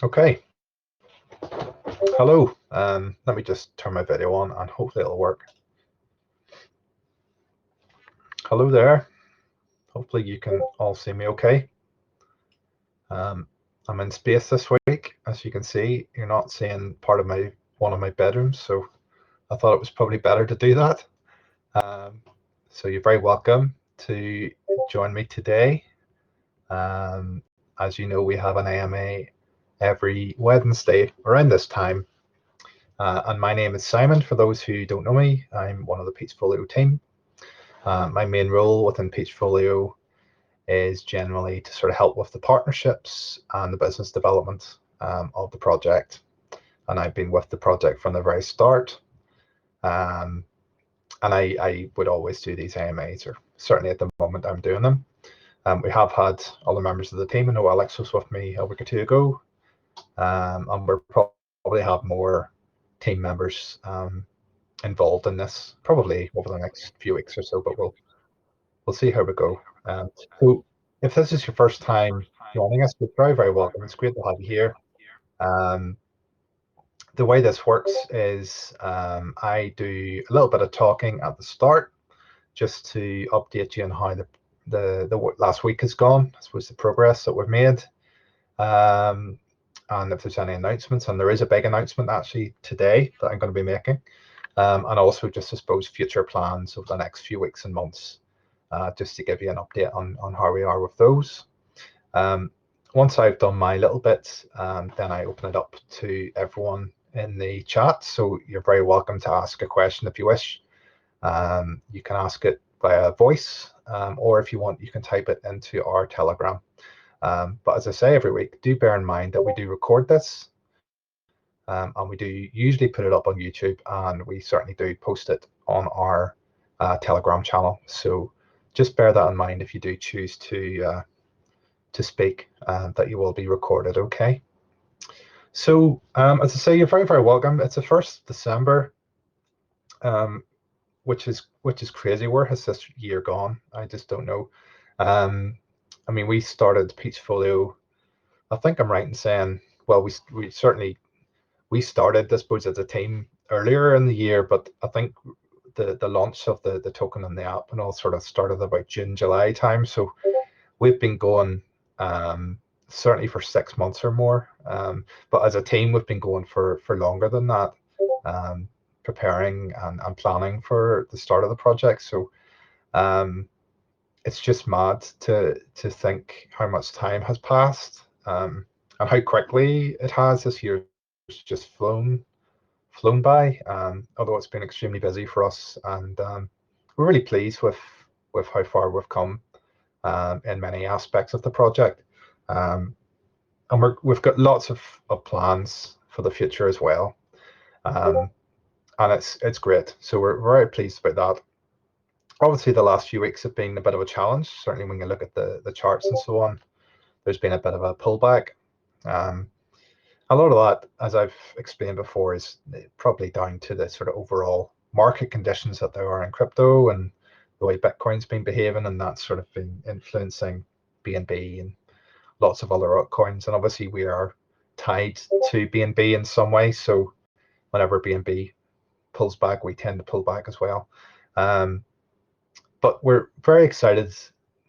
Okay, hello. Let me just turn my video on and hopefully it'll work. Hello there. Hopefully you can all see me okay. I'm in space this week. As you can see, you're not seeing part of one of my bedrooms, so I thought it was probably better to do that. So you're very welcome to join me today. As you know, we have an AMA every Wednesday around this time. And my name is Simon. For those who don't know me, I'm one of the Peachfolio team. My main role within Peachfolio is generally to sort of help with the partnerships and the business development of the project. And I've been with the project from the very start. And I would always do these AMAs, or certainly at the moment I'm doing them. We have had other members of the team. I know Alex was with me a week or two ago. And we'll probably have more team members involved in this probably over the next few weeks or so, but we'll see how we go. So if this is your first time joining us, you're very, very welcome. It's great to have you here. The way this works is I do a little bit of talking at the start just to update you on how the last week has gone, I suppose the progress that we've made. And if there's any announcements, and there is a big announcement actually today that I'm going to be making, and also just, I suppose, future plans over the next few weeks and months, just to give you an update on how we are with those. Once I've done my little bit, then I open it up to everyone in the chat. So you're very welcome to ask a question if you wish. You can ask it via voice, or if you want, you can type it into our Telegram. But as I say every week, do bear in mind that we do record this, and we do usually put it up on YouTube, and we certainly do post it on our Telegram channel. So just bear that in mind if you do choose to speak, that you will be recorded. Okay. So as I say, you're very, very welcome. It's the 1st of December, which is crazy. Where has this year gone? I just don't know. I mean, we started Peachfolio. I think I'm right in saying, well, we certainly started, I suppose, as a team earlier in the year, but I think the launch of the token and the app and all sort of started about June, July time. So we've been going certainly for 6 months or more. But as a team, we've been going for longer than that, preparing and planning for the start of the project. So it's just mad to think how much time has passed, and how quickly it has. This year's just flown by, although it's been extremely busy for us, and we're really pleased with how far we've come in many aspects of the project, and we've got lots of plans for the future as well, and it's great. So we're very pleased about that. Obviously, the last few weeks have been a bit of a challenge. Certainly, when you look at the charts and so on, there's been a bit of a pullback. A lot of that, as I've explained before, is probably down to the sort of overall market conditions that there are in crypto and the way Bitcoin's been behaving, and that's sort of been influencing BNB and lots of other altcoins. And obviously, we are tied to BNB in some way. So whenever BNB pulls back, we tend to pull back as well. But we're very excited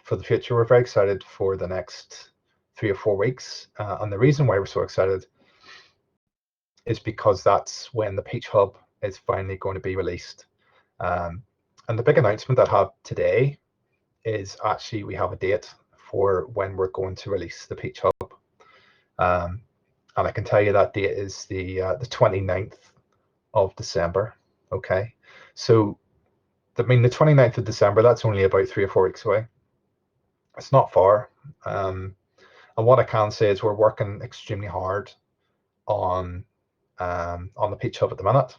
for the future. We're very excited for the next 3 or 4 weeks. And the reason why we're so excited is because that's when the PeachHub is finally going to be released. And the big announcement that I have today is actually we have a date for when we're going to release the PeachHub. And I can tell you that date is the 29th of December. Okay. So I mean, the 29th of December, that's only about 3 or 4 weeks away. It's not far. And what I can say is we're working extremely hard on the PeachHub at the minute.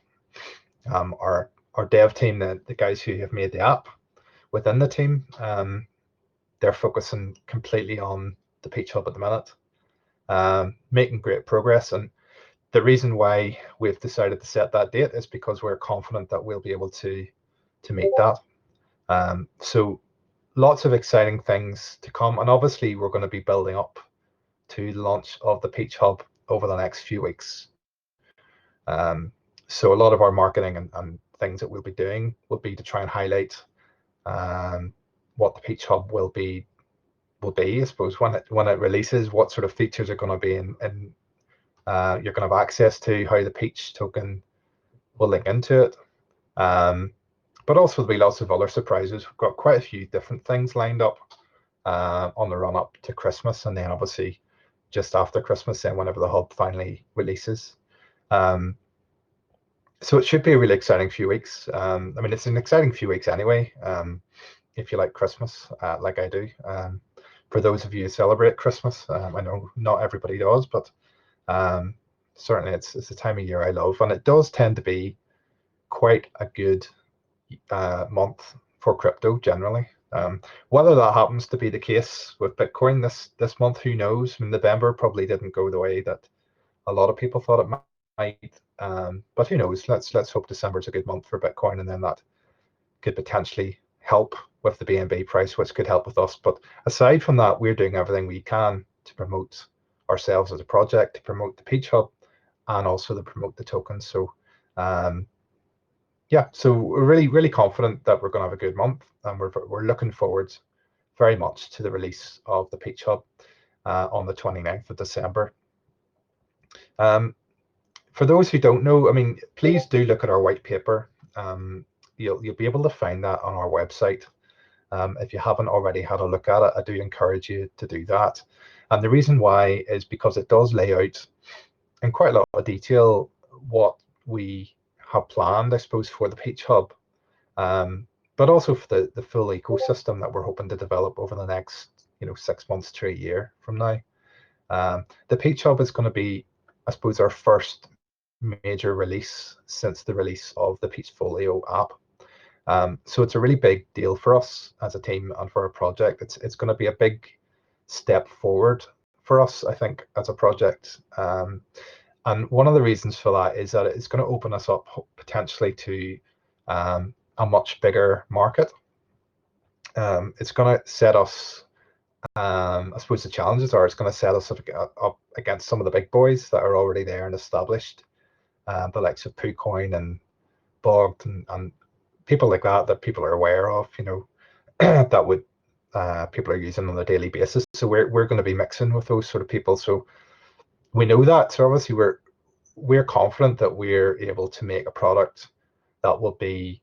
Our dev team, the guys who have made the app within the team, they're focusing completely on the PeachHub at the minute, making great progress. And the reason why we've decided to set that date is because we're confident that we'll be able to meet that. So lots of exciting things to come, and obviously we're going to be building up to the launch of the PeachHub over the next few weeks. So a lot of our marketing and things that we'll be doing will be to try and highlight what the PeachHub will be, I suppose, when it releases, what sort of features are going to be in you're going to have access to, how the Peach token will link into it. But also there'll be lots of other surprises. We've got quite a few different things lined up on the run up to Christmas, and then obviously just after Christmas, then whenever the hub finally releases. So it should be a really exciting few weeks. I mean, it's an exciting few weeks anyway, if you like Christmas, like I do. For those of you who celebrate Christmas, I know not everybody does, but certainly it's the time of year I love, and it does tend to be quite a good month for crypto generally. Whether that happens to be the case with Bitcoin this month, who knows? I mean, November probably didn't go the way that a lot of people thought it might. But who knows? Let's hope December's a good month for Bitcoin, and then that could potentially help with the BNB price, which could help with us. But aside from that, we're doing everything we can to promote ourselves as a project, to promote the PeachHub, and also to promote the token. So yeah, so we're really confident that we're going to have a good month, and we're looking forward very much to the release of the PeachHub on the 29th of December. For those who don't know, I mean, please do look at our white paper. You'll be able to find that on our website. If you haven't already had a look at it, I do encourage you to do that. And the reason why is because it does lay out in quite a lot of detail what we have planned, I suppose, for the PeachHub, but also for the full ecosystem that we're hoping to develop over the next 6 months to a year from now. The PeachHub is going to be, I suppose, our first major release since the release of the Peachfolio app. So it's a really big deal for us as a team and for a project. It's going to be a big step forward for us, I think, as a project. And one of the reasons for that is that it's going to open us up potentially to a much bigger market. It's going to set us, I suppose the challenges are, it's going to set us up against some of the big boys that are already there and established. The likes of PooCoin and Bogged and people like that people are aware of, that would people are using on a daily basis. So we're going to be mixing with those sort of people. So we know that. So obviously we're confident that we're able to make a product that will be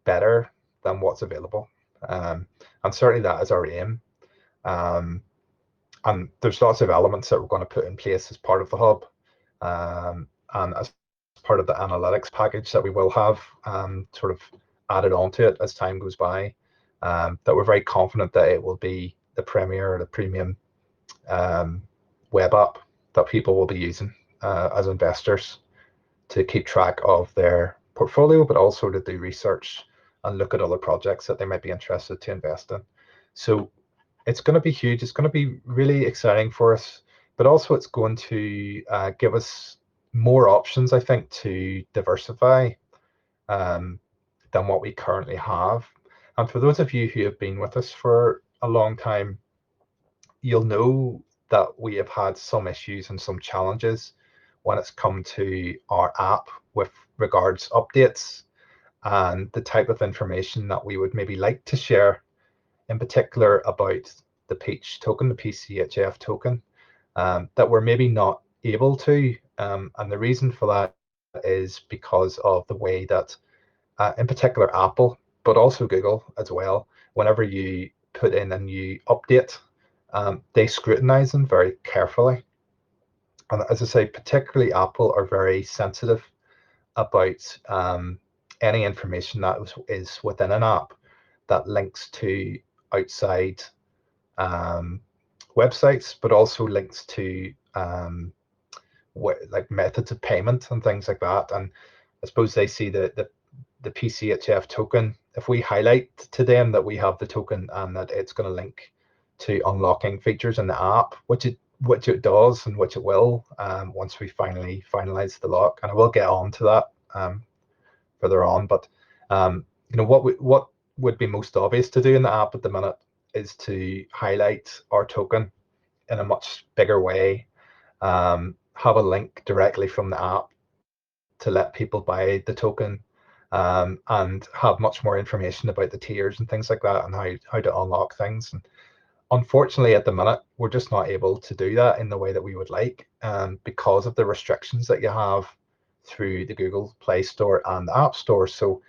better than what's available. And certainly that is our aim. And there's lots of elements that we're going to put in place as part of the hub. And as part of the analytics package that we will have sort of added onto it as time goes by, that we're very confident that it will be the premier or the premium web app that people will be using as investors to keep track of their portfolio, but also to do research and look at other projects that they might be interested to invest in. So it's going to be huge. It's going to be really exciting for us, but also it's going to give us more options, I think, to diversify than what we currently have. And for those of you who have been with us for a long time, you'll know that we have had some issues and some challenges when it's come to our app with regards updates and the type of information that we would maybe like to share, in particular about the Peach token, the PCHF token, that we're maybe not able to. And the reason for that is because of the way that, in particular, Apple, but also Google as well, whenever you put in a new update, they scrutinize them very carefully. And as I say, particularly Apple are very sensitive about any information that is within an app that links to outside websites, but also links to like methods of payment and things like that. And I suppose they see the PCHF token. If we highlight to them that we have the token and that it's going to link to unlocking features in the app, which it does and which it will once we finally finalize the lock, and I will get on to that further on. But what would be most obvious to do in the app at the minute is to highlight our token in a much bigger way, have a link directly from the app to let people buy the token, and have much more information about the tiers and things like that, and how to unlock things. And unfortunately, at the minute, we're just not able to do that in the way that we would like, because of the restrictions that you have through the Google Play Store and the App Store. So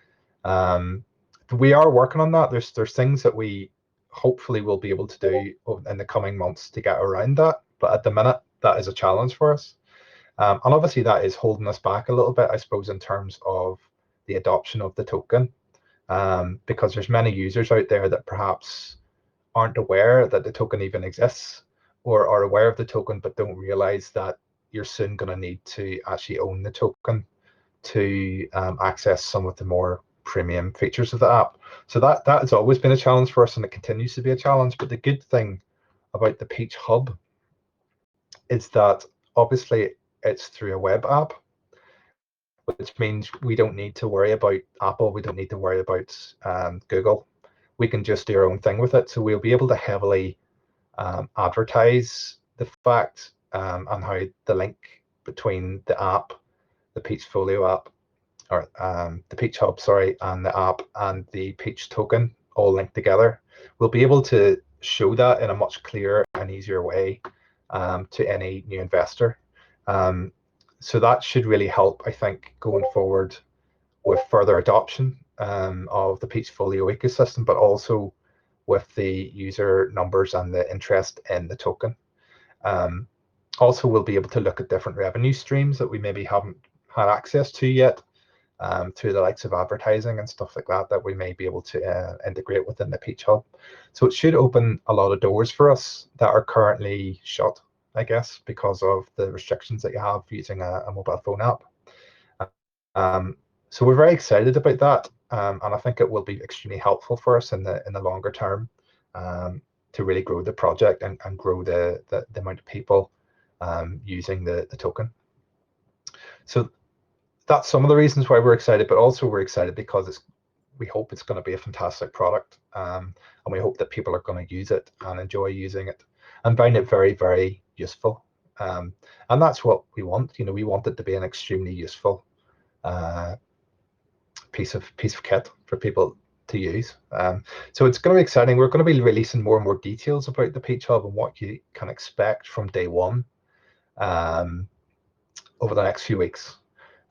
we are working on that. There's things that we hopefully will be able to do in the coming months to get around that. But at the minute, that is a challenge for us. And obviously that is holding us back a little bit, I suppose, in terms of the adoption of the token, because there's many users out there that perhaps aren't aware that the token even exists, or are aware of the token but don't realize that you're soon going to need to actually own the token to access some of the more premium features of the app. So that has always been a challenge for us, and it continues to be a challenge. But the good thing about the PeachHub is that obviously it's through a web app, which means we don't need to worry about Apple, we don't need to worry about Google. We can just do our own thing with it. So we'll be able to heavily advertise the fact and how the link between the app, the Peachfolio app, or the PeachHub, sorry, and the app and the Peach token all linked together. We'll be able to show that in a much clearer and easier way to any new investor. So that should really help, I think, going forward with further adoption of the Peachfolio ecosystem, but also with the user numbers and the interest in the token. Also, we'll be able to look at different revenue streams that we maybe haven't had access to yet, through the likes of advertising and stuff like that, that we may be able to integrate within the PeachHub. So it should open a lot of doors for us that are currently shut, I guess, because of the restrictions that you have using a mobile phone app. So we're very excited about that, and I think it will be extremely helpful for us in the longer term, to really grow the project and grow the amount of people using the token. So that's some of the reasons why we're excited, but also we're excited because we hope it's going to be a fantastic product, and we hope that people are going to use it and enjoy using it and find it very, very useful. And that's what we want. You know, we want it to be an extremely useful piece of kit for people to use. So it's going to be exciting. We're going to be releasing more and more details about the PeachHub and what you can expect from day one over the next few weeks.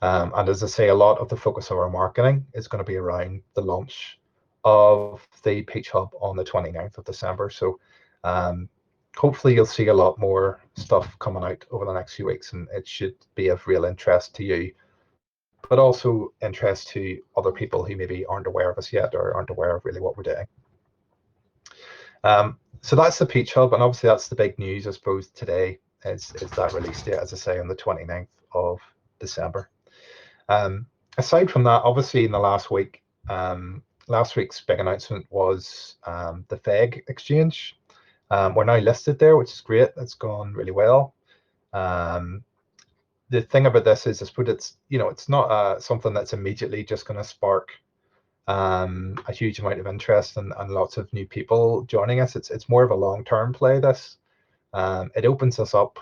And as I say, a lot of the focus of our marketing is going to be around the launch of the PeachHub on the 29th of December. So hopefully you'll see a lot more stuff coming out over the next few weeks, and it should be of real interest to you, but also interest to other people who maybe aren't aware of us yet or aren't aware of really what we're doing. So that's the PeachHub, and obviously that's the big news, I suppose, today is that release date, as I say, on the 29th of December. Aside from that, obviously in the last week, last week's big announcement was the FEG exchange. We're now listed there, which is great. It's gone really well. The thing about this is, I suppose it's not something that's immediately just going to spark a huge amount of interest and lots of new people joining us. It's more of a long-term play. This it opens us up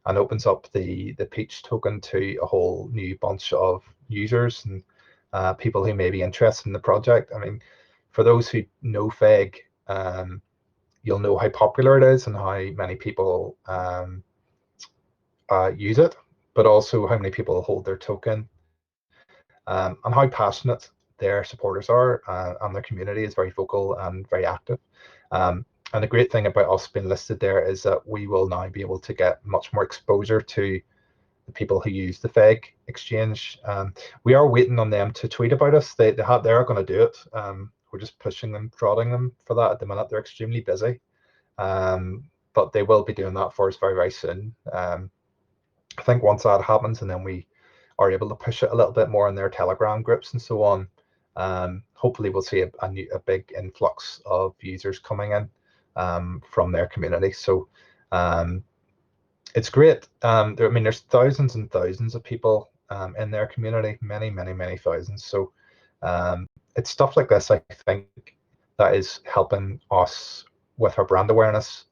and opens up the Peach token to a whole new bunch of users and people who may be interested in the project. I mean, for those who know FEG, you'll know how popular it is and how many people use it, but also how many people hold their token, and how passionate their supporters are, and their community is very vocal and very active. And the great thing about us being listed there is that we will now be able to get much more exposure to the people who use the FEG exchange. We are waiting on them to tweet about us. They are going to do it. We're just pushing them, prodding them for that at the minute. They're extremely busy, but they will be doing that for us very, very soon. I think once that happens, and then we are able to push it a little bit more in their Telegram groups and so on, hopefully we'll see a big influx of users coming in from their community. So it's great. I mean, there's thousands and thousands of people in their community, many, many, many thousands. So it's stuff like this, I think, that is helping us with our brand awareness,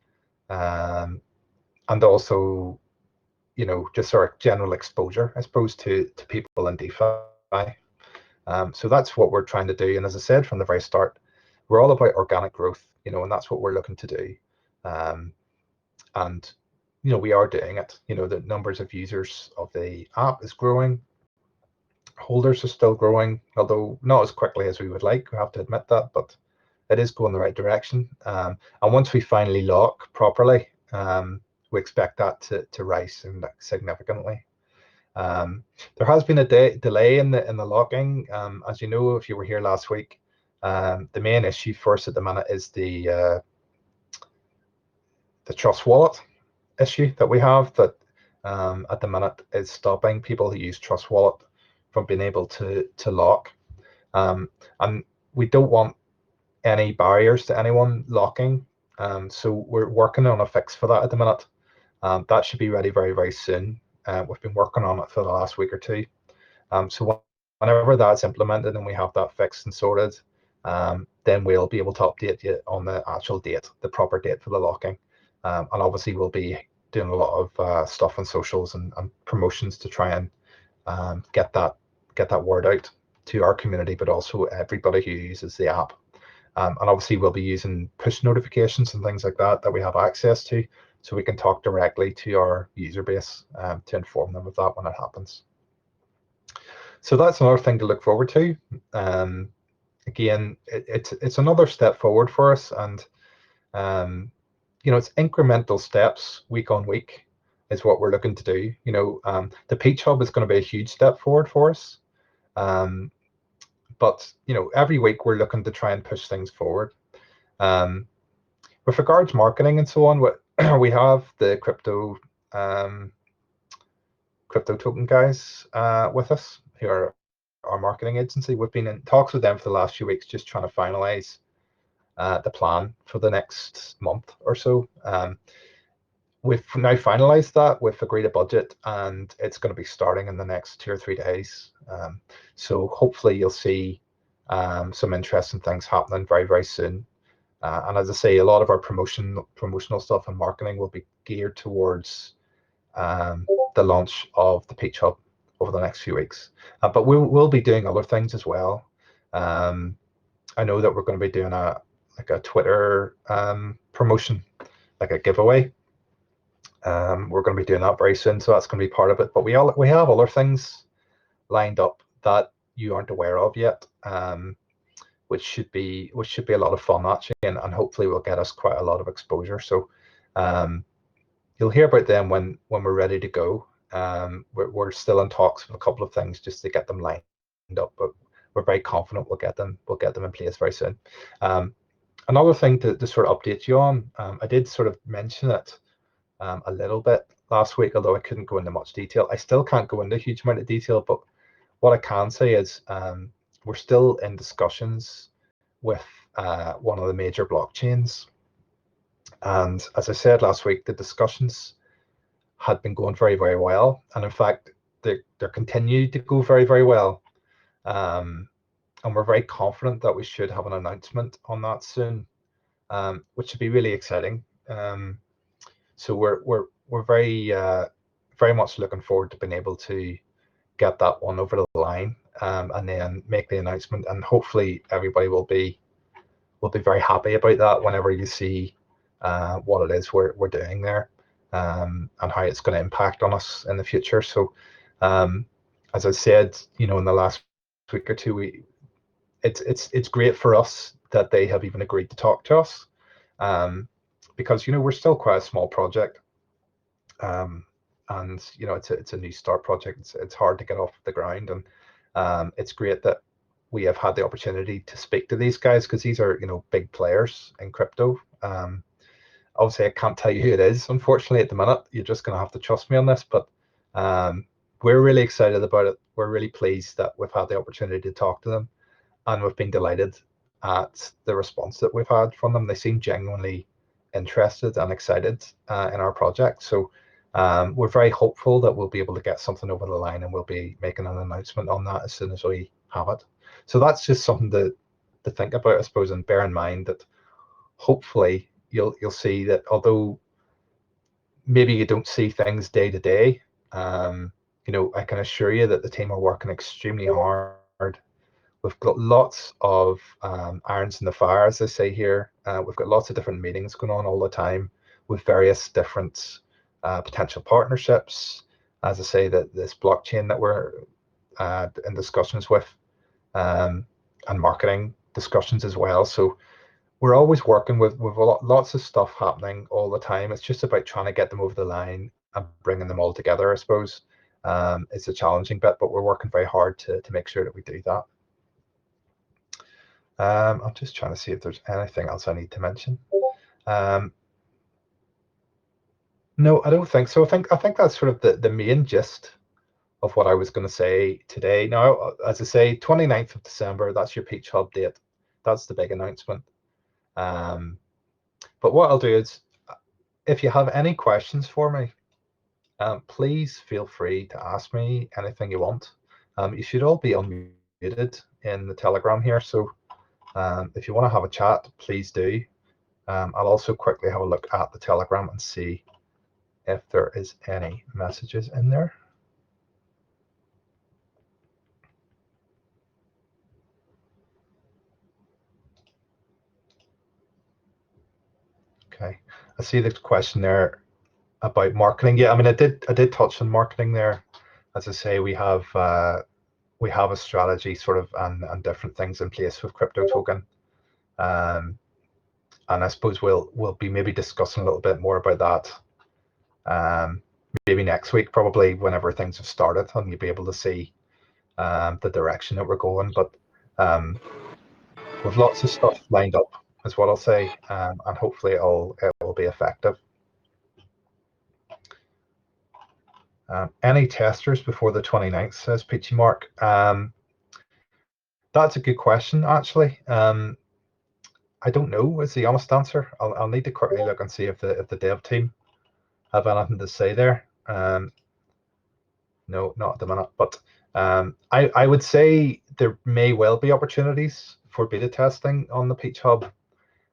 and also just our general exposure, I suppose, to people in DeFi. So that's what we're trying to do. And as I said from the very start, we're all about organic growth, and that's what we're looking to do. And we are doing it. The numbers of users of the app is growing. Holders are still growing, although not as quickly as we would like. We have to admit that, but it is going the right direction. And once we finally lock properly, we expect that to rise significantly. There has been a delay in the locking. As you know, if you were here last week, the main issue for us at the minute is the Trust Wallet issue that we have that at the minute is stopping people who use Trust Wallet from being able to lock. And we don't want any barriers to anyone locking. So we're working on a fix for that at the minute. That should be ready very, very soon. We've been working on it for the last week or two. So whenever that's implemented and we have that fixed and sorted, then we'll be able to update you on the actual date, the proper date for the locking. And obviously we'll be doing a lot of stuff on socials and promotions to try and get that word out to our community, but also everybody who uses the app. And obviously we'll be using push notifications and things like that we have access to, so we can talk directly to our user base to inform them of that when it happens. So that's another thing to look forward to. Again, it's another step forward for us, and it's incremental steps week on week is what we're looking to do. The PeachHub is going to be a huge step forward for us. But every week we're looking to try and push things forward. With regards to marketing and so on, we have the crypto token guys with us, who are our marketing agency. We've been in talks with them for the last few weeks, just trying to finalize the plan for the next month or so. We've now finalized that. We've agreed a budget, and it's going to be starting in the next 2 or 3 days. So hopefully you'll see some interesting things happening very, very soon. And as I say, a lot of our promotional stuff and marketing will be geared towards the launch of the PeachHub over the next few weeks. But we'll be doing other things as well. I know that we're going to be doing a Twitter promotion, like a giveaway. We're going to be doing that very soon, so that's going to be part of it. But we have other things lined up that you aren't aware of yet, which should be a lot of fun actually, and hopefully will get us quite a lot of exposure. So you'll hear about them when we're ready to go. We're still in talks with a couple of things just to get them lined up, but we're very confident we'll get them in place very soon. Another thing to sort of update you on, I did sort of mention it a little bit last week, although I couldn't go into much detail. I still can't go into a huge amount of detail, but what I can say is we're still in discussions with one of the major blockchains. And as I said last week, the discussions had been going very, very well. And in fact, they're continued to go very, very well. And we're very confident that we should have an announcement on that soon, which should be really exciting. So we're very very much looking forward to being able to get that one over the line, and then make the announcement, and hopefully everybody will be very happy about that whenever you see what it is we're doing there, and how it's going to impact on us in the future. So as I said, in the last week or two, it's great for us that they have even agreed to talk to us, because we're still quite a small project, and it's a new start project. It's hard to get off the ground, and it's great that we have had the opportunity to speak to these guys, because these are big players in crypto. Obviously I can't tell you who it is, unfortunately, at the minute. You're just going to have to trust me on this, but we're really excited about it. We're really pleased that we've had the opportunity to talk to them, and we've been delighted at the response that we've had from them. They seem genuinely interested and excited in our project. So we're very hopeful that we'll be able to get something over the line, and we'll be making an announcement on that as soon as we have it. So that's just something to think about, I suppose, and bear in mind that hopefully you'll see that although maybe you don't see things day to day, I can assure you that the team are working extremely hard. We've got lots of irons in the fire, as they say here. We've got lots of different meetings going on all the time with various different potential partnerships. As I say, that this blockchain that we're in discussions with, and marketing discussions as well. So we're always working with lots of stuff happening all the time. It's just about trying to get them over the line and bringing them all together, I suppose. It's a challenging bit, but we're working very hard to make sure that we do that. I'm just trying to see if there's anything else I need to mention. No, I don't think so. I think that's sort of the main gist of what I was going to say today. Now, as I say, 29th of December, that's your PeachHub date. That's the big announcement. But what I'll do is, if you have any questions for me, please feel free to ask me anything you want. You should all be unmuted in the Telegram here, so if you want to have a chat, please do. I'll also quickly have a look at the Telegram and see if there is any messages in there. Okay, I see the question there about marketing. Yeah, I mean, I did touch on marketing there. As I say, we have a strategy sort of and different things in place with crypto token. And I suppose we'll be maybe discussing a little bit more about that maybe next week, probably whenever things have started, and you'll be able to see the direction that we're going. But with lots of stuff lined up, is what I'll say, and hopefully it will be effective. Any testers before the 29th, says Peachy Mark. That's a good question, actually. I don't know is the honest answer. I'll need to quickly look and see if the dev team have anything to say there. No, not at the minute, but I would say there may well be opportunities for beta testing on the PeachHub,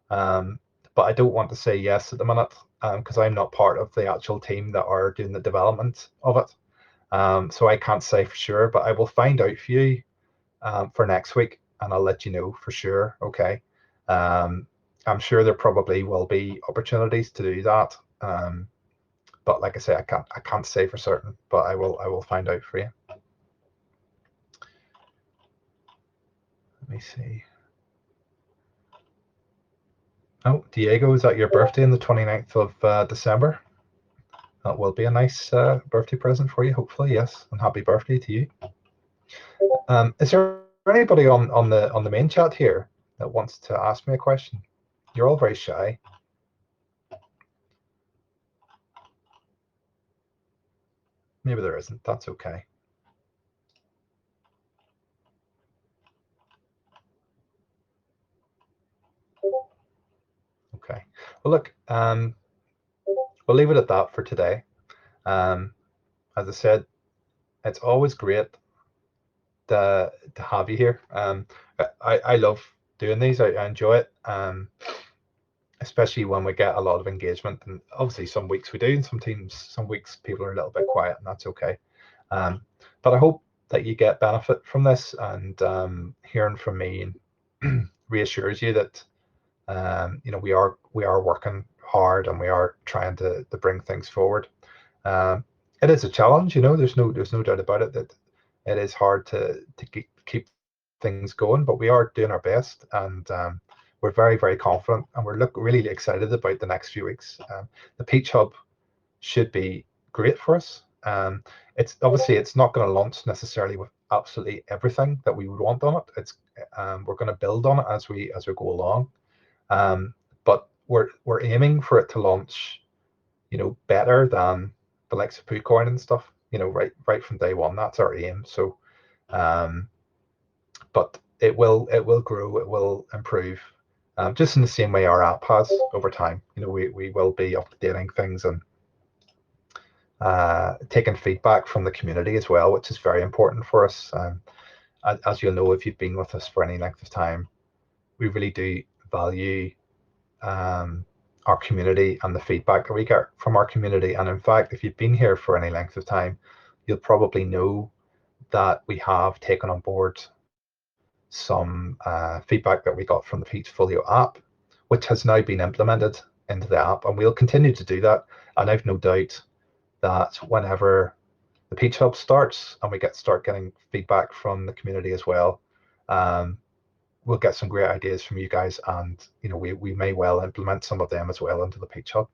but I don't want to say yes at the minute because I'm not part of the actual team that are doing the development of it. So I can't say for sure, but I will find out for you for next week, and I'll let you know for sure. Okay. I'm sure there probably will be opportunities to do that. But like I say, I can't say for certain, but I will find out for you. Let me see. Oh, Diego, is that your birthday on the 29th of December? That will be a nice birthday present for you, hopefully. Yes, and happy birthday to you. Is there anybody on the main chat here that wants to ask me a question? You're all very shy. Maybe there isn't. That's okay. Okay. Well, look, we'll leave it at that for today. As I said, it's always great to have you here. I love doing these. I enjoy it, especially when we get a lot of engagement. And obviously, some weeks we do, and some weeks people are a little bit quiet, and that's okay. But I hope that you get benefit from this, and hearing from me reassures you that we are working hard and we are trying to bring things forward. It is a challenge, there's no doubt about it that it is hard to keep things going, but we are doing our best, and we're very, very confident, and we're really excited about the next few weeks. The PeachHub should be great for us. It's obviously it's not going to launch necessarily with absolutely everything that we would want on it. It's we're going to build on it as we go along. But we're aiming for it to launch, better than the likes of PooCoin and stuff, right from day one. That's our aim. So, but it will grow, it will improve, just in the same way our app has over time. We will be updating things and taking feedback from the community as well, which is very important for us. As you'll know, if you've been with us for any length of time, we really do value our community and the feedback that we get from our community. And in fact, if you've been here for any length of time, you'll probably know that we have taken on board some feedback that we got from the Peachfolio app, which has now been implemented into the app, and we'll continue to do that. And I've no doubt that whenever the PeachHub starts and we start getting feedback from the community as well, we'll get some great ideas from you guys, and we may well implement some of them as well into the PeachHub.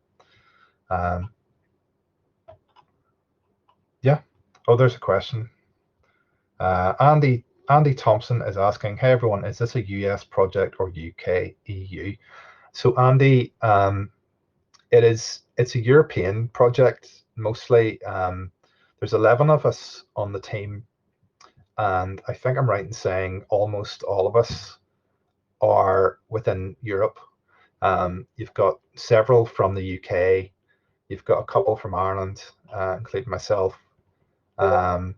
Yeah. Oh, there's a question. Andy Thompson is asking, hey everyone, is this a US project or UK EU? So Andy, it's a European project mostly. There's 11 of us on the team, and I think I'm right in saying almost all of us are within Europe. You've got several from the UK, you've got a couple from Ireland, including myself, and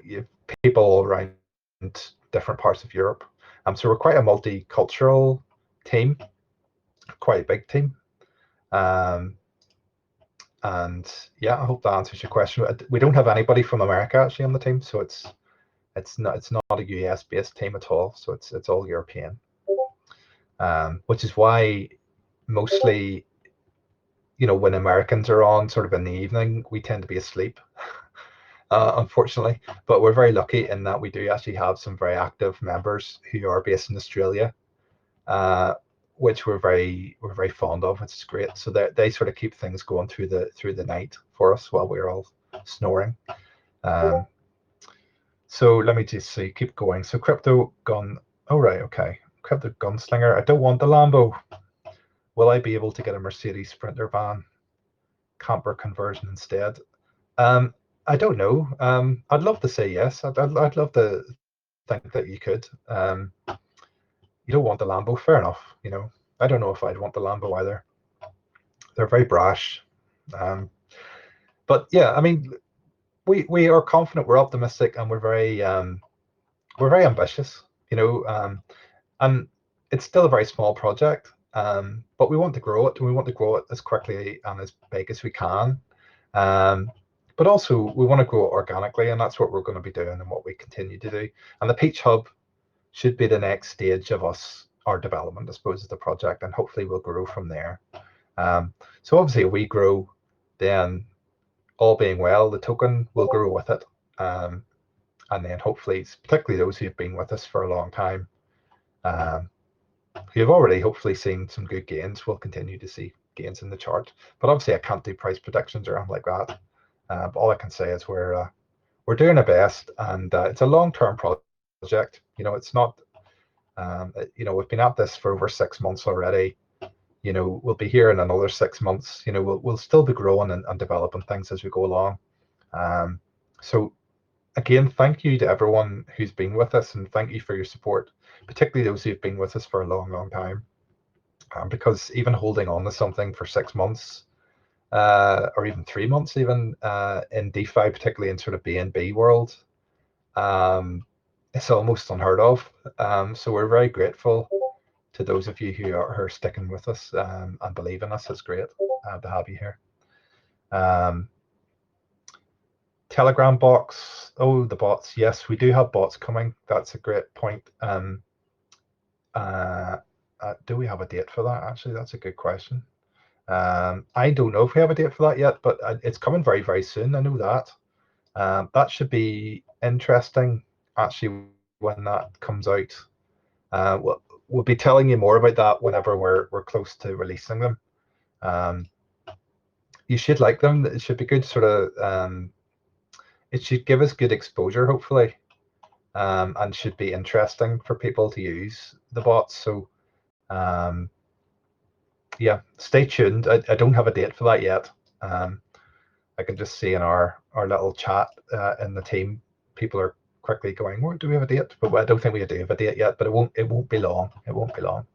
you've people all around different parts of Europe. So we're quite a multicultural team, quite a big team. And yeah, I hope that answers your question. We don't have anybody from America actually on the team, so it's not a US based team at all. So it's all European, which is why mostly, when Americans are on sort of in the evening, we tend to be asleep, unfortunately. But we're very lucky in that we do actually have some very active members who are based in Australia, which we're very fond of. It's great. So they sort of keep things going through the night for us while we're all snoring. So let me just see, keep going. So crypto gun. Oh right, okay. Crypto gunslinger. I don't want the Lambo. Will I be able to get a Mercedes Sprinter van camper conversion instead? I don't know. I'd love to say yes. I'd love to think that you could. You don't want the Lambo, fair enough. I don't know if I'd want the Lambo either. They're very brash. But yeah, I mean, we are confident, we're optimistic, and we're very ambitious. And it's still a very small project, but we want to grow it. We want to grow it as quickly and as big as we can. But also we want to grow it organically, and that's what we're going to be doing and what we continue to do. And the PeachHub should be the next stage of our development, I suppose, of the project, and hopefully we'll grow from there. So obviously if we grow, then all being well, the token will grow with it. And then hopefully, particularly those who have been with us for a long time, who have already hopefully seen some good gains, will continue to see gains in the chart. But obviously I can't do price predictions or anything like that. But all I can say is we're doing our best, and it's a long-term project. It's not, we've been at this for over 6 months already. We'll be here in another 6 months. We'll still be growing and developing things as we go along. So again, thank you to everyone who's been with us, and thank you for your support, particularly those who've been with us for a long, long time. Because even holding on to something for 6 months, or even 3 months, even in DeFi, particularly in sort of BNB world, it's almost unheard of. So we're very grateful to those of you who are sticking with us and believe in us. It's great to have you here. Telegram box. Oh, the bots. Yes, we do have bots coming. That's a great point. Do we have a date for that? Actually, that's a good question. I don't know if we have a date for that yet, but it's coming very, very soon. I know that. That should be interesting, actually, when that comes out. We'll be telling you more about that whenever we're close to releasing them. You should like them. It should be good sort of, it should give us good exposure, hopefully, and should be interesting for people to use the bots. So yeah, stay tuned. I don't have a date for that yet. I can just see in our little chat in the team, people are quickly going, "Where do we have a date?" But I don't think we do have a date yet. But it won't be long. It won't be long.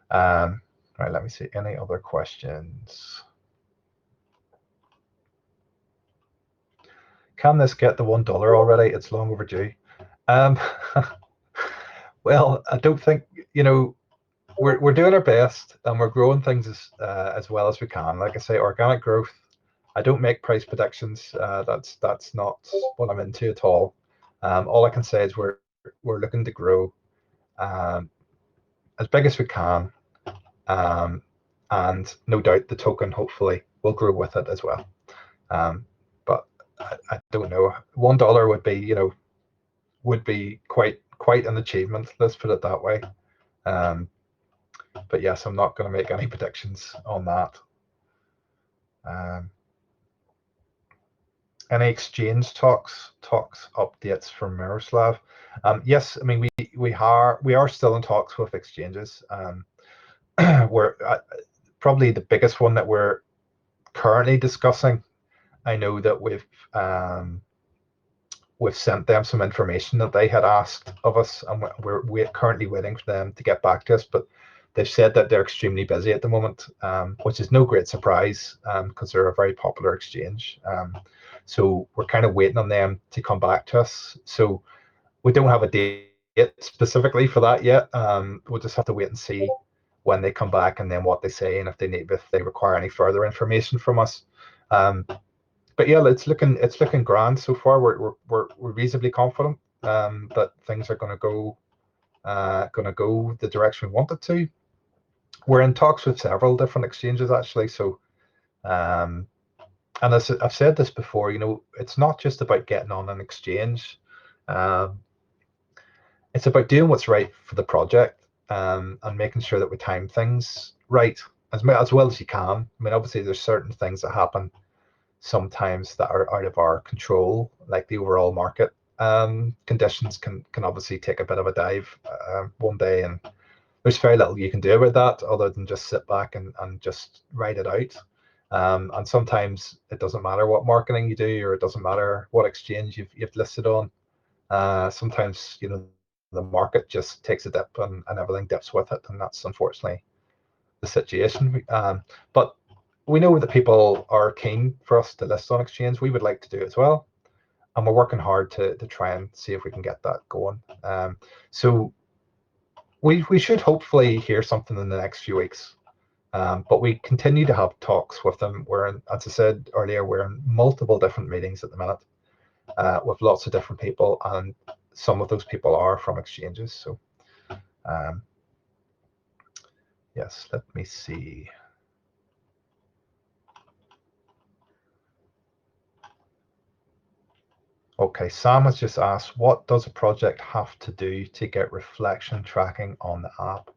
Right. Let me see. Any other questions? Can this get the $1 already? It's long overdue. Well, I don't think we're doing our best, and we're growing things as well as we can. Like I say, organic growth. I don't make price predictions. That's not what I'm into at all. All I can say is we're looking to grow as big as we can, and no doubt the token hopefully will grow with it as well. But I don't know. $1 would be quite an achievement. Let's put it that way. But yes, I'm not going to make any predictions on that. Any exchange talks updates from Miroslav? Yes, I mean we are still in talks with exchanges. We're probably the biggest one that we're currently discussing. I know that we've sent them some information that they had asked of us, and we're currently waiting for them to get back to us. But they've said that they're extremely busy at the moment, which is no great surprise because they're a very popular exchange. So we're kind of waiting on them to come back to us. So we don't have a date specifically for that yet. We'll just have to wait and see when they come back, and then what they say, and if they require any further information from us. But yeah, it's looking grand so far. We're reasonably confident that things are going to go the direction we want it to. We're in talks with several different exchanges actually. So, and as I've said this before, it's not just about getting on an exchange. It's about doing what's right for the project, and making sure that we time things right as well as you can. I mean, obviously there's certain things that happen sometimes that are out of our control, like the overall market conditions can obviously take a bit of a dive one day, and there's very little you can do about that other than just sit back and just ride it out. And sometimes it doesn't matter what marketing you do, or it doesn't matter what exchange you've listed on. Sometimes the market just takes a dip, and everything dips with it, and that's unfortunately the situation. But we know that people are keen for us to list on exchange. We would like to do it as well, and we're working hard to try and see if we can get that going. So we should hopefully hear something in the next few weeks. But we continue to have talks with them. As I said earlier, we're in multiple different meetings at the minute with lots of different people, and some of those people are from exchanges. So yes, let me see. Okay, Sam has just asked, what does a project have to do to get reflection tracking on the app?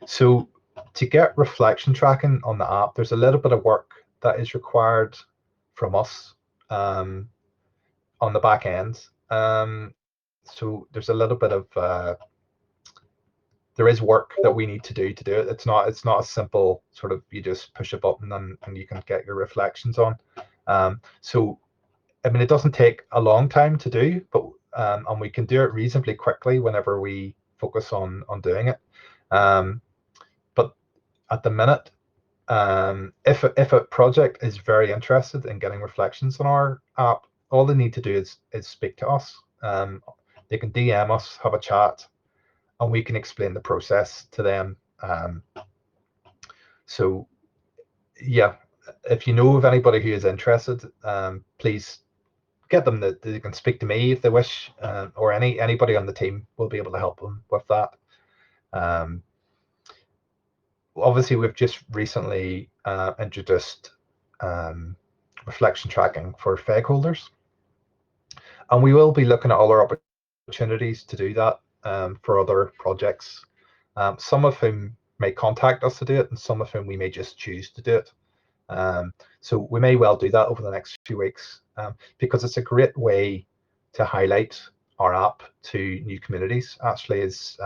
So to get reflection tracking on the app, there's a little bit of work that is required from us on the back end. So there's a little bit of there is work that we need to do it. It's not a simple sort of you just push a button and you can get your reflections on. So I mean, it doesn't take a long time to do, but and we can do it reasonably quickly whenever we focus on doing it. But at the minute, if a project is very interested in getting reflections on our app, all they need to do is speak to us. They can DM us, have a chat, and we can explain the process to them. So yeah, if you know of anybody who is interested, please get them that they can speak to me if they wish, or anybody on the team will be able to help them with that. Obviously, we've just recently introduced reflection tracking for FEG holders, and we will be looking at other opportunities to do that for other projects, some of whom may contact us to do it, and some of whom we may just choose to do it. So we may well do that over the next few weeks, because it's a great way to highlight our app to new communities. Actually, is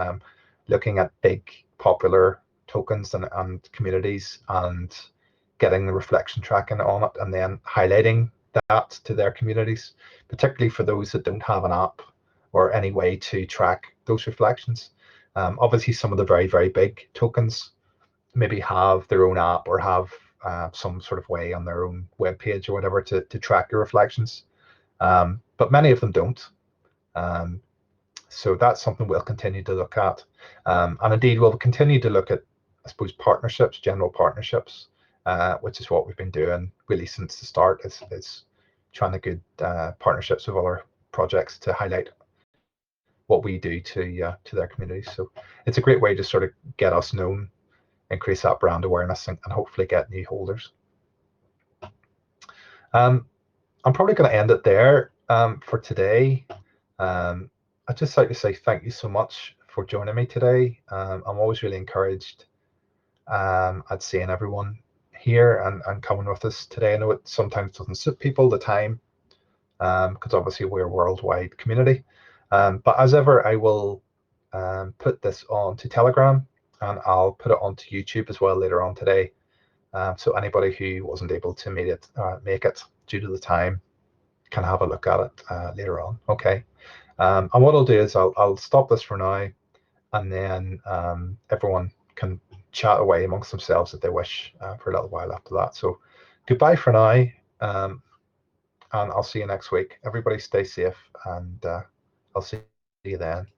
looking at big popular tokens and communities and getting the reflection tracking on it, and then highlighting that to their communities, particularly for those that don't have an app or any way to track those reflections. Obviously, some of the very, very big tokens maybe have their own app or have some sort of way on their own web page or whatever to track your reflections, but many of them don't. So that's something we'll continue to look at. And indeed, we'll continue to look at, I suppose, partnerships, general partnerships, which is what we've been doing really since the start, is trying to get partnerships with other projects to highlight what we do to their communities. So it's a great way to sort of get us known, increase that brand awareness, and hopefully get new holders. I'm probably going to end it there for today. I'd just like to say thank you so much for joining me today. I'm always really encouraged at seeing everyone here and coming with us today. I know it sometimes doesn't suit people, the time, because obviously we're a worldwide community. But as ever, I will put this on to Telegram, and I'll put it onto YouTube as well later on today. So anybody who wasn't able to make it due to the time can have a look at it later on. Okay. And what I'll do is I'll stop this for now, and then everyone can chat away amongst themselves if they wish for a little while after that. So goodbye for now, and I'll see you next week. Everybody stay safe, and I'll see you then.